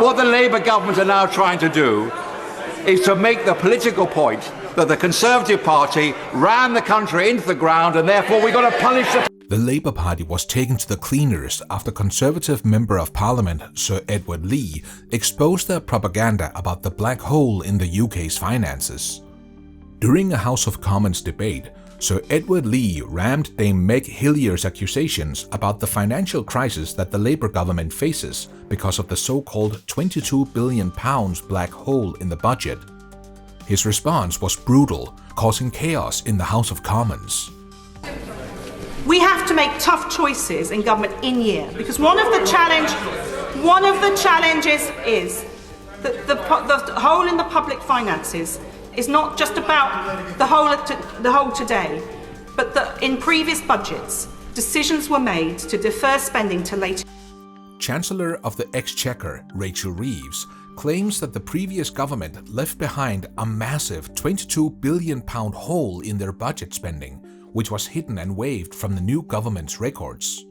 What the Labour government are now trying to do is to make the political point that the Conservative Party ran the country into the ground and therefore we've got to punish the Labour Party was taken to the cleaners after Conservative Member of Parliament Sir Edward Leigh exposed their propaganda about the black hole in the UK's finances. During a House of Commons debate, Sir Edward Leigh rammed Dame Meg Hillier's accusations about the financial crisis that the Labour government faces because of the so-called £22 billion black hole in the budget. His response was brutal, causing chaos in the House of Commons. We have to make tough choices in government in year, because one of the challenges is that the hole in the public finances is not just about the whole today, but that in previous budgets, decisions were made to defer spending to later. Chancellor of the Exchequer, Rachel Reeves, claims that the previous government left behind a massive £22 billion hole in their budget spending, which was hidden and waived from the new government's records.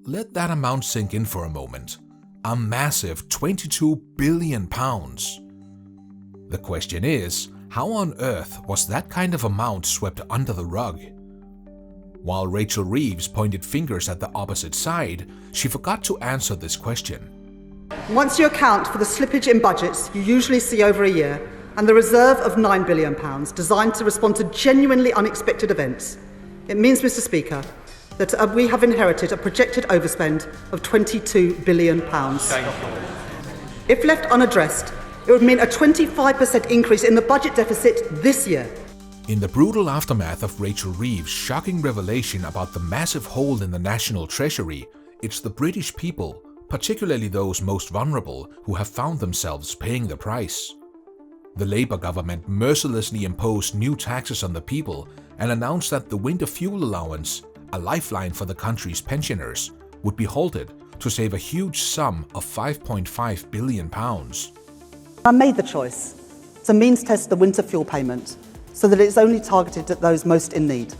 Let that amount sink in for a moment. A massive £22 billion. The question is, how on earth was that kind of amount swept under the rug? While Rachel Reeves pointed fingers at the opposite side, she forgot to answer this question. Once you account for the slippage in budgets you usually see over a year, and the reserve of £9 billion designed to respond to genuinely unexpected events, it means, Mr. Speaker, that we have inherited a projected overspend of £22 billion. If left unaddressed, it would mean a 25% increase in the budget deficit this year. In the brutal aftermath of Rachel Reeves' shocking revelation about the massive hole in the National Treasury, it's the British people, particularly those most vulnerable, who have found themselves paying the price. The Labour government mercilessly imposed new taxes on the people and announced that the winter fuel allowance, a lifeline for the country's pensioners, would be halted to save a huge sum of £5.5 billion. I made the choice to means test the winter fuel payment so that it's only targeted at those most in need.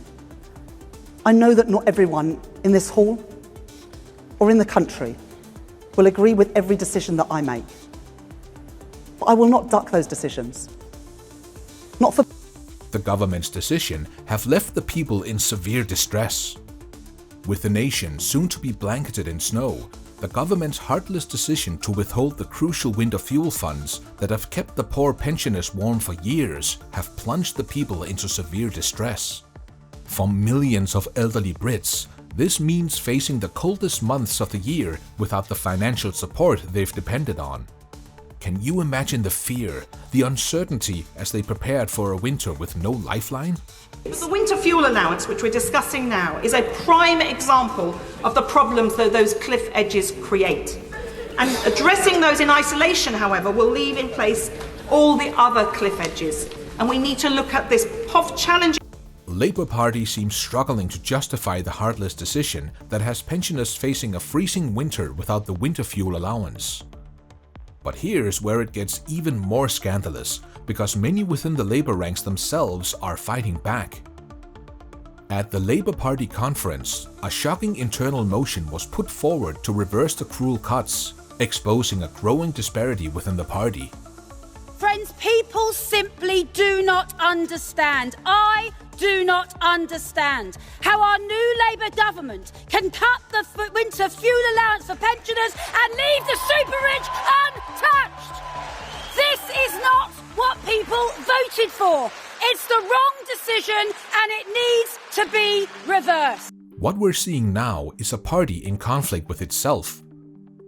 I know that not everyone in this hall or in the country will agree with every decision that I make. But I will not duck those decisions. Not for... The government's decision have left the people in severe distress. With the nation soon to be blanketed in snow, the government's heartless decision to withhold the crucial winter fuel funds that have kept the poor pensioners warm for years have plunged the people into severe distress. For millions of elderly Brits, this means facing the coldest months of the year without the financial support they've depended on. Can you imagine the fear, the uncertainty as they prepared for a winter with no lifeline? The winter fuel allowance, which we're discussing now, is a prime example of the problems that those cliff edges create. And addressing those in isolation, however, will leave in place all the other cliff edges. And we need to look at this challenge. Labour Party seems struggling to justify the heartless decision that has pensioners facing a freezing winter without the winter fuel allowance. But here's where it gets even more scandalous, because many within the Labour ranks themselves are fighting back. At the Labour Party conference, a shocking internal motion was put forward to reverse the cruel cuts, exposing a growing disparity within the party. Friends, people simply do not understand. I do not understand how our new Labour government can cut the winter fuel allowance for pensioners and leave the super rich untouched. This is not what people voted for. It's the wrong decision and it needs to be reversed. What we're seeing now is a party in conflict with itself.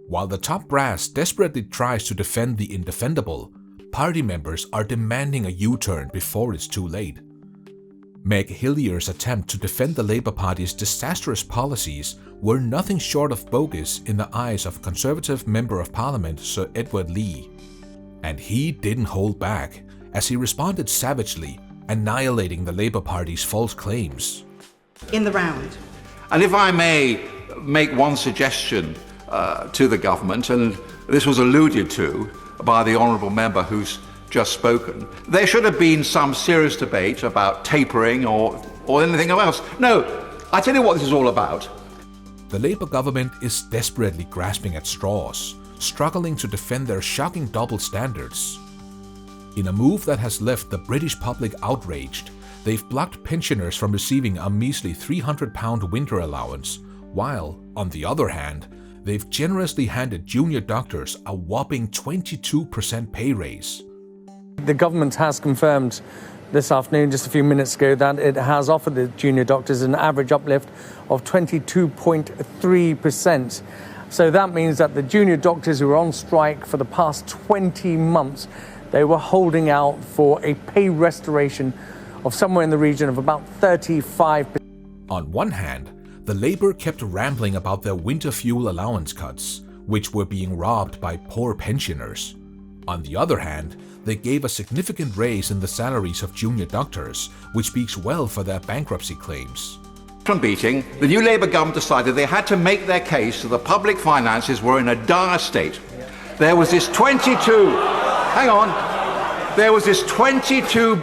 While the top brass desperately tries to defend the indefendable, party members are demanding a U-turn before it's too late. Meg Hillier's attempt to defend the Labour Party's disastrous policies were nothing short of bogus in the eyes of Conservative Member of Parliament Sir Edward Leigh. And he didn't hold back, as he responded savagely, annihilating the Labour Party's false claims. In the round. And if I may make one suggestion to the government, and this was alluded to by the honourable member who's just spoken, there should have been some serious debate about tapering or anything else. No, I tell you what this is all about. The Labour government is desperately grasping at straws, struggling to defend their shocking double standards. In a move that has left the British public outraged, they've blocked pensioners from receiving a measly £300 winter allowance, while, on the other hand, they've generously handed junior doctors a whopping 22% pay raise. The government has confirmed this afternoon, just a few minutes ago, that it has offered the junior doctors an average uplift of 22.3%. So that means that the junior doctors who were on strike for the past 20 months, they were holding out for a pay restoration of somewhere in the region of about 35%. On one hand, the Labour kept rambling about their winter fuel allowance cuts, which were being robbed by poor pensioners. On the other hand, they gave a significant raise in the salaries of junior doctors, which speaks well for their bankruptcy claims. From beating, the new Labour government decided they had to make their case that the public finances were in a dire state. There was this 22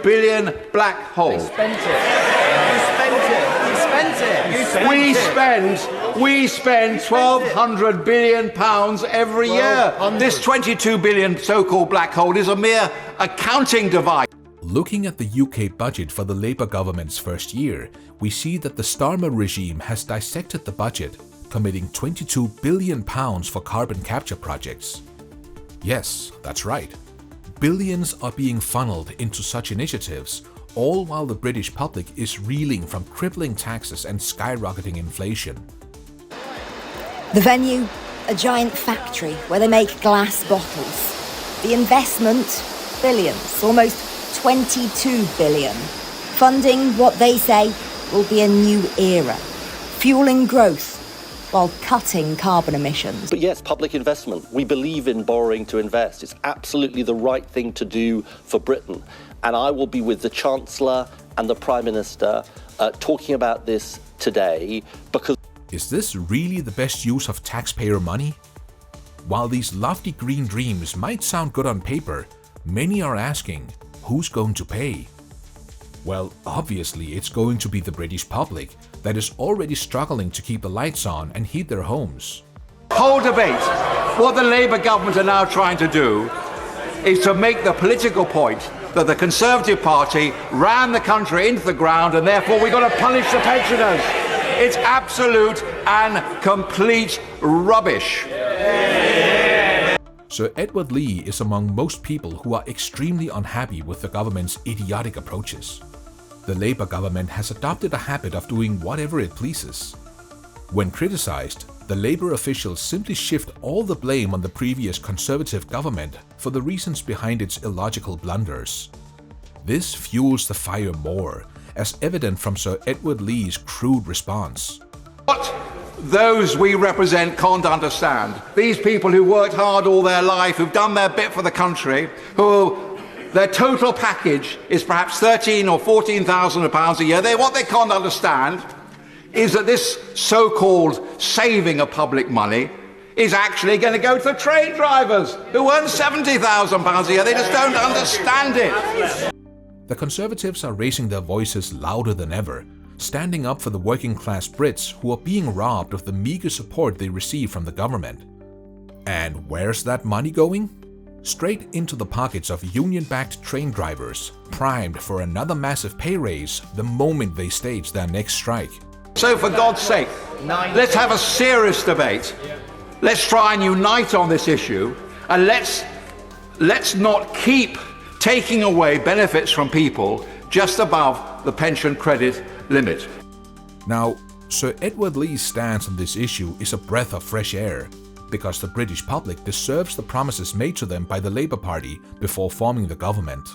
billion black hole. We spend £1,200 billion every year. This 22 billion so-called black hole is a mere accounting device. Looking at the UK budget for the Labour government's first year, we see that the Starmer regime has dissected the budget, committing £22 billion for carbon capture projects. Yes, that's right. Billions are being funneled into such initiatives, all while the British public is reeling from crippling taxes and skyrocketing inflation. The venue, a giant factory where they make glass bottles. The investment, billions, almost 22 billion. Funding what they say will be a new era, fueling growth while cutting carbon emissions. But yes, public investment. We believe in borrowing to invest. It's absolutely the right thing to do for Britain. And I will be with the Chancellor and the Prime Minister talking about this today, because... Is this really the best use of taxpayer money? While these lofty green dreams might sound good on paper, many are asking, who's going to pay? Well, obviously it's going to be the British public that is already struggling to keep the lights on and heat their homes. Whole debate. What the Labour government are now trying to do is to make the political point that the Conservative Party ran the country into the ground and therefore we've got to punish the pensioners. It's absolute and complete rubbish. Sir Edward Leigh is among most people who are extremely unhappy with the government's idiotic approaches. The Labour government has adopted a habit of doing whatever it pleases. When criticised, the Labour officials simply shift all the blame on the previous Conservative government for the reasons behind its illogical blunders. This fuels the fire more, as evident from Sir Edward Leigh's crude response. What those we represent can't understand, these people who worked hard all their life, who've done their bit for the country, who their total package is perhaps £13,000 or £14,000 a year, what they can't understand is that this so-called saving of public money is actually going to go to the train drivers who earn £70,000 a year. They just don't understand it. The Conservatives are raising their voices louder than ever, standing up for the working-class Brits who are being robbed of the meager support they receive from the government. And where's that money going? Straight into the pockets of union-backed train drivers, primed for another massive pay raise the moment they stage their next strike. So for God's sake, let's have a serious debate. Let's try and unite on this issue, and let's not keep taking away benefits from people just above the pension credit limit. Now, Sir Edward Leigh's stance on this issue is a breath of fresh air, because the British public deserves the promises made to them by the Labour Party before forming the government.